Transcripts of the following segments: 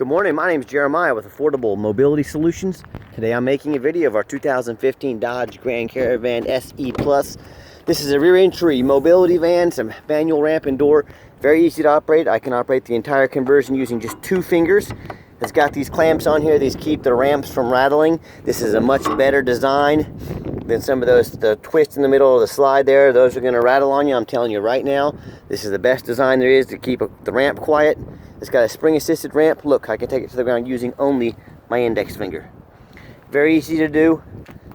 Good morning, my name is Jeremiah with Affordable Mobility Solutions. Today I'm making a video of our 2015 Dodge Grand Caravan SE Plus. This is a rear entry mobility van, some manual ramp and door. Very easy to operate. I can operate the entire conversion using just 2 fingers. It's got these clamps on here. These keep the ramps from rattling. This is a much better design than some of those, the twist in the middle of the slide there. Those are going to rattle on you. I'm telling you right now, this is the best design there is to keep the ramp quiet. It's got a spring assisted ramp. Look, I can take it to the ground using only my index finger. Very easy to do.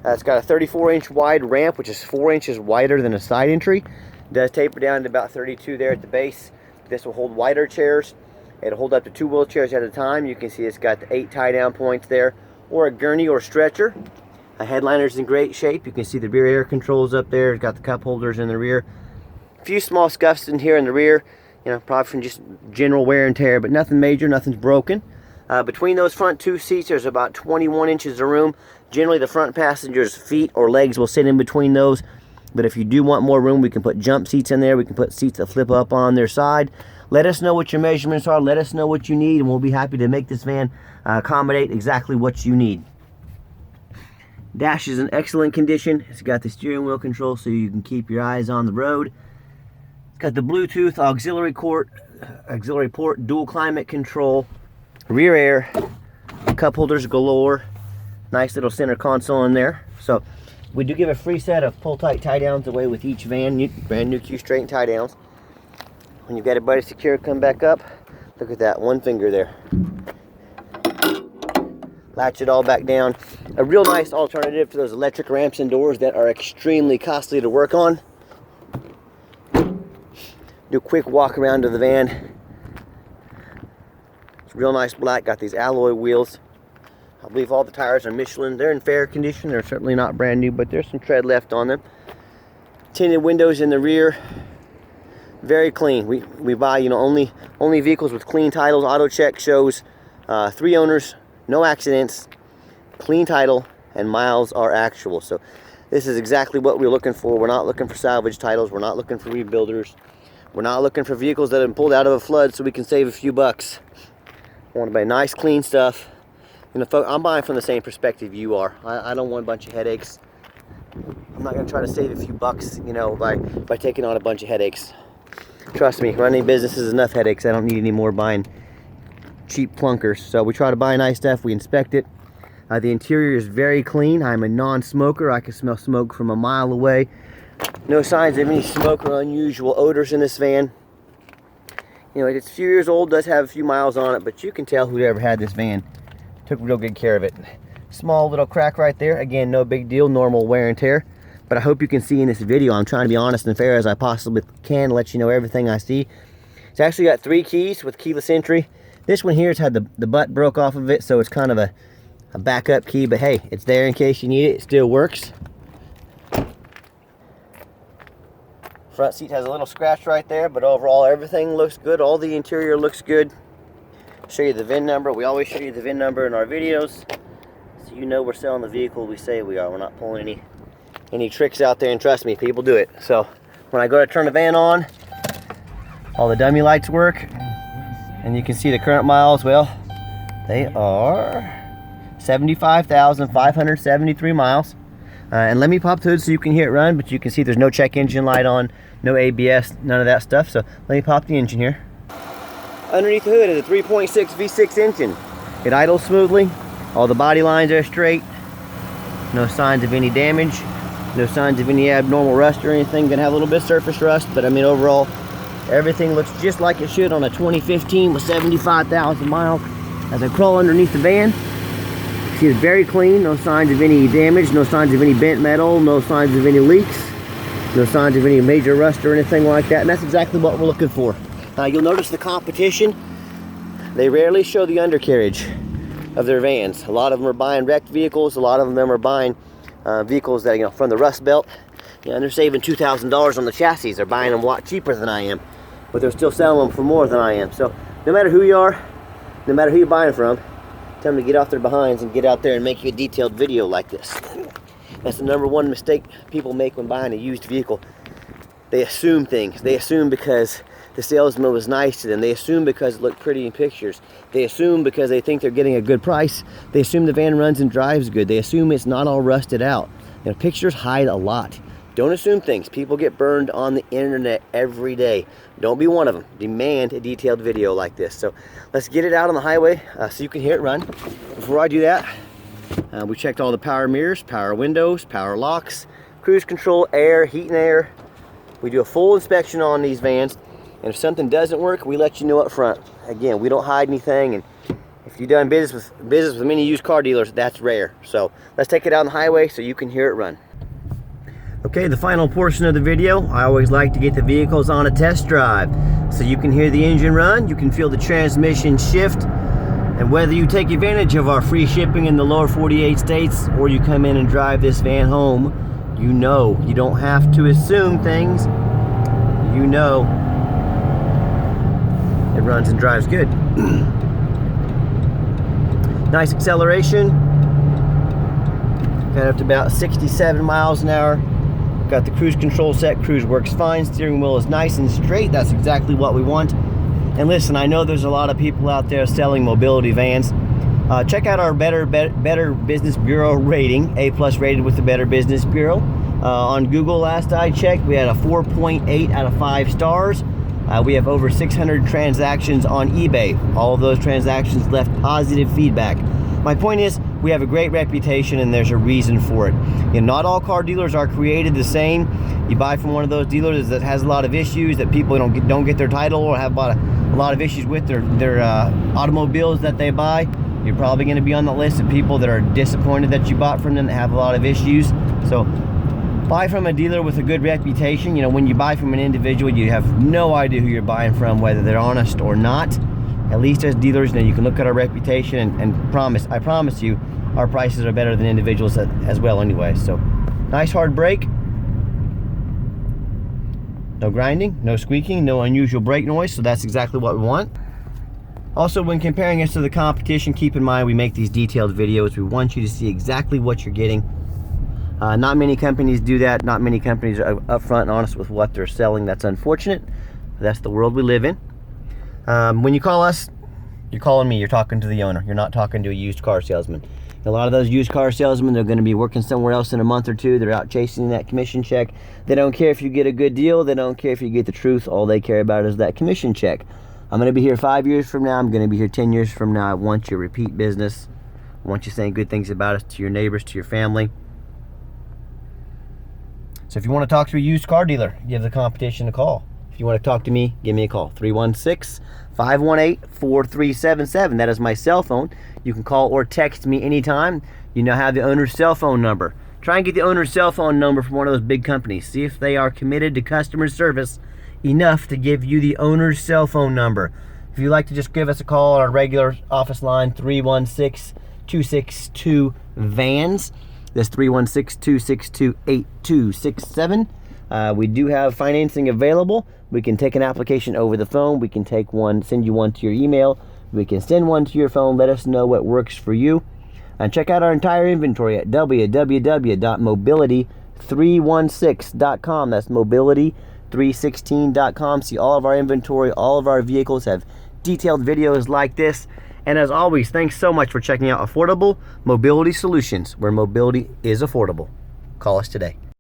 It's got a 34-inch wide ramp, which is 4 inches wider than a side entry. It does taper down to about 32 there at the base. This will hold wider chairs. It'll hold up to 2 wheelchairs at a time. You can see it's got the 8 tie down points there, or a gurney or stretcher. A headliner's in great shape. You can see the rear air controls up there. It's got the cup holders in the rear. A few small scuffs in here in the rear, you know, probably from just general wear and tear, but nothing major, nothing's broken. Between those front 2 seats, there's about 21 inches of room. Generally, the front passenger's feet or legs will sit in between those. But if you do want more room, we can put jump seats in there. We can put seats that flip up on their side. Let us know what your measurements are. Let us know what you need, and we'll be happy to make this van accommodate exactly what you need. Dash is in excellent condition. It's got the steering wheel control so you can keep your eyes on the road. It's got the Bluetooth auxiliary port, dual climate control, rear air, cup holders galore, nice little center console in there. So we do give a free set of pull-tight tie-downs away with each van, brand new Q-straight tie-downs. When you've got everybody secure, come back up. Look at that, 1 finger there. Latch it all back down. A real nice alternative to those electric ramps and doors that are extremely costly to work on. Do a quick walk around to the van. It's real nice black, got these alloy wheels. I believe all the tires are Michelin. They're in fair condition. They're certainly not brand new, but there's some tread left on them. Tinted windows in the rear. Very clean. We buy, you know, only vehicles with clean titles. Auto check shows 3 owners, no accidents, clean title, and miles are actual. So this is exactly what we're looking for. We're not looking for salvage titles. We're not looking for rebuilders. We're not looking for vehicles that have been pulled out of a flood so we can save a few bucks. I want to buy nice, clean stuff. You know, I'm buying from the same perspective you are. I don't want a bunch of headaches. I'm not going to try to save a few bucks, you know, by taking on a bunch of headaches. Trust me, running business is enough headaches. I don't need any more buying cheap clunkers. So we try to buy nice stuff. We inspect it. The interior is very clean. I'm a non-smoker. I can smell smoke from a mile away. No signs of any smoke or unusual odors in this van. You know, it's a few years old, does have a few miles on it, but you can tell whoever had this van took real good care of it. Small little crack right there. Again, no big deal, normal wear and tear. But I hope you can see in this video, I'm trying to be honest and fair as I possibly can, let you know everything I see. It's actually got 3 keys with keyless entry. This one here has had the butt broke off of it, so it's kind of a backup key, but hey, it's there in case you need it. It still works. Front seat has a little scratch right there, but overall everything looks good. All the interior looks good. Show you the VIN number. We always show you the VIN number in our videos, so you know we're selling the vehicle we say we are. We're not pulling any tricks out there, and trust me, people do it. So when I go to turn the van on, all the dummy lights work, and you can see the current miles. Well, they are 75,573 miles. And let me pop the hood so you can hear it run, but you can see there's no check engine light on, no ABS, none of that stuff. So let me pop the engine here. Underneath the hood is a 3.6 V6 engine. It idles smoothly. All the body lines are straight. No signs of any damage. No signs of any abnormal rust or anything. Gonna have a little bit of surface rust, but I mean overall, everything looks just like it should on a 2015 with 75,000 miles. As I crawl underneath the van, see it's very clean, no signs of any damage, no signs of any bent metal, no signs of any leaks, no signs of any major rust or anything like that, and that's exactly what we're looking for. You'll notice the competition, they rarely show the undercarriage of their vans. A lot of them are buying wrecked vehicles, a lot of them are buying vehicles that, you know, from the Rust Belt, you know, and they're saving $2,000 on the chassis. They're buying them a lot cheaper than I am, but they're still selling them for more than I am. So no matter who you are, no matter who you're buying from, tell them to get off their behinds and get out there and make you a detailed video like this. That's the #1 mistake people make when buying a used vehicle. They assume things. They assume because the salesman was nice to them. They assume because it looked pretty in pictures. They assume because they think they're getting a good price. They assume the van runs and drives good. They assume it's not all rusted out. You know, pictures hide a lot. Don't assume things. People get burned on the internet every day. Don't be one of them. Demand a detailed video like this. So let's get it out on the highway so you can hear it run. Before I do that, we checked all the power mirrors, power windows, power locks, cruise control, air, heat and air. We do a full inspection on these vans. And if something doesn't work, we let you know up front. Again, we don't hide anything. And if you've done business with many used car dealers, that's rare. So let's take it out on the highway so you can hear it run. Okay, the final portion of the video, I always like to get the vehicles on a test drive so you can hear the engine run, you can feel the transmission shift, and whether you take advantage of our free shipping in the lower 48 states or you come in and drive this van home, you know you don't have to assume things. You know it runs and drives good. Nice acceleration. Got up to about 67 miles an hour. Got the cruise control set. Cruise works fine. Steering wheel is nice and straight. That's exactly what we want. And listen, I know there's a lot of people out there selling mobility vans. Check out our Better Business Bureau rating. A+ rated with the Better Business Bureau. On Google, last I checked, we had a 4.8 out of 5 stars. We have over 600 transactions on eBay. All of those transactions left positive feedback. My point is, we have a great reputation and there's a reason for it. You know, not all car dealers are created the same. You buy from one of those dealers that has a lot of issues, that people don't get their title or have a lot of issues with their automobiles that they buy. You're probably going to be on the list of people that are disappointed that you bought from them, that have a lot of issues. So buy from a dealer with a good reputation. You know, when you buy from an individual, you have no idea who you're buying from, whether they're honest or not. At least as dealers, you know, you can look at our reputation and I promise you, our prices are better than individuals as well anyway. So, nice hard brake. No grinding, no squeaking, no unusual brake noise, so that's exactly what we want. Also, when comparing us to the competition, keep in mind we make these detailed videos. We want you to see exactly what you're getting. Not many companies do that. Not many companies are upfront and honest with what they're selling. That's unfortunate. That's the world we live in. When you call us, you're calling me. You're talking to the owner. You're not talking to a used car salesman. A lot of those used car salesmen, they're going to be working somewhere else in a month or two. They're out chasing that commission check. They don't care if you get a good deal. They don't care if you get the truth. All they care about is that commission check. I'm going to be here 5 years from now. I'm going to be here 10 years from now. I want your repeat business. I want you saying good things about us to your neighbors, to your family. So if you want to talk to a used car dealer, give the competition a call. If you want to talk to me, give me a call. 316-518-4377. That is my cell phone. You can call or text me anytime. You now have the owner's cell phone number. Try and get the owner's cell phone number from one of those big companies. See if they are committed to customer service enough to give you the owner's cell phone number. If you'd like to just give us a call on our regular office line, 316-262-VANS. That's 316-262-8267. We do have financing available. We can take an application over the phone. We can take one, send you one to your email. We can send one to your phone. Let us know what works for you. And check out our entire inventory at www.mobility316.com. That's mobility316.com. See all of our inventory. All of our vehicles have detailed videos like this. And as always, thanks so much for checking out Affordable Mobility Solutions, where mobility is affordable. Call us today.